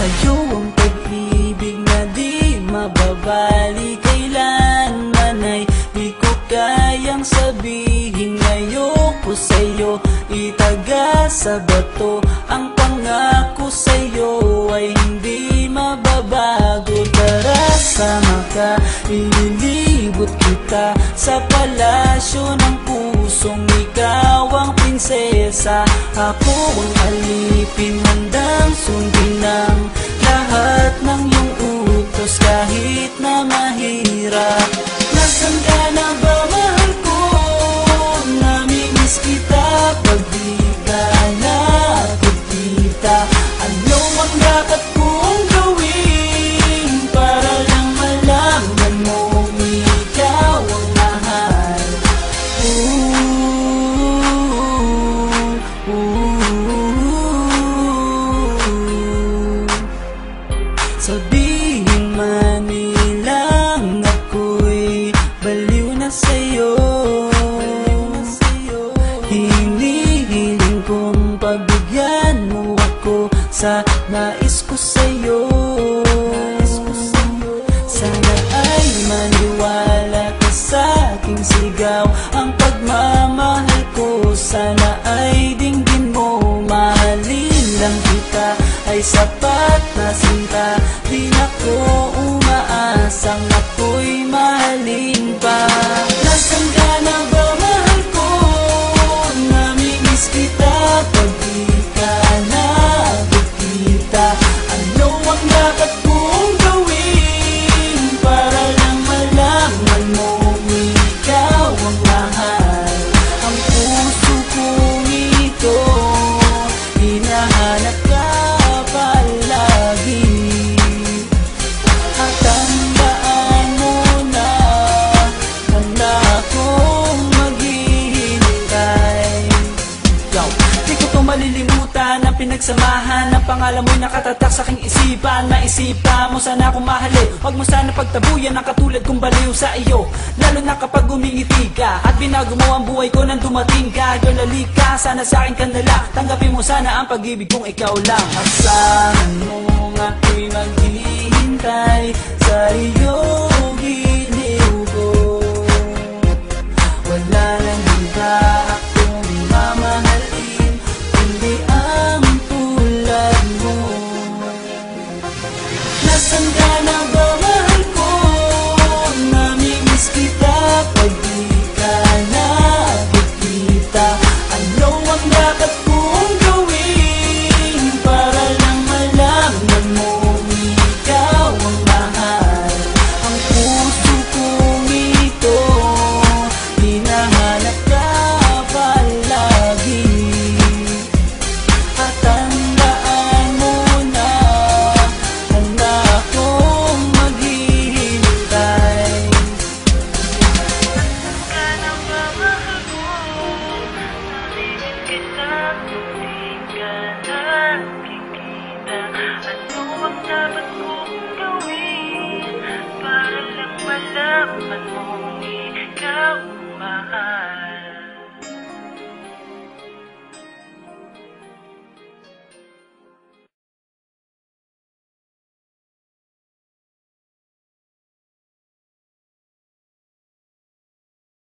Sa'yo ang pag-ibig na di mababali, kailanman ay di ko kayang sabihin. Ayoko sa'yo itaga sa bato, ang pangako sa'yo ay hindi mababago. Tara, sama ka, ililibot kita sa palasyo ng pusong ikaw ang prinsesa. Ako ang alipin, handang sundin ng lahat ng iyong utos kahit na mahirap. Nasaan ka na ba, mahal ko? Namimiss kita pag di ka nakikita. Ano ang dapat kong gawin para lang malaman mo ikaw ang mahal? Sabihin man nilang ako'y baliw na sa'yo, hinihiling kong pagbigyan mo ako sa nais ko sa'yo. Sana ay maniwala ka sa aking sigaw, ang pagmamahal ko sana ay dinggin mo. Mahalin lang kita ay sapat na sinta, di na ko umaasang ako'y mahalin pa. Nasaan ka na ba, mahal ko? Namimiss kita pag di ka nakikita. Ano ang dapat kong gawin para lang malaman mo ikaw ang mahal? Ang puso kong ito hinahanap ka palagi, at tandaan mo na handa akong maghihintay. Di ko to malilimutan ang pinagsamahan, ang pangalan mo'y nakatatak sa aking isipan. Maisipan mo sana akong mahalin, huwag mo sana pagtabuyan ang katulad kong baliw sa iyo. Lalo na kapag umingiti ka at binago mo ang buhay ko nang dumating ka. Girl, halika, sana sa akin ka nala, tanggapin mo sana ang pag-ibig kong ikaw lang. Asahan mo ako'y maghihintay sa iyo.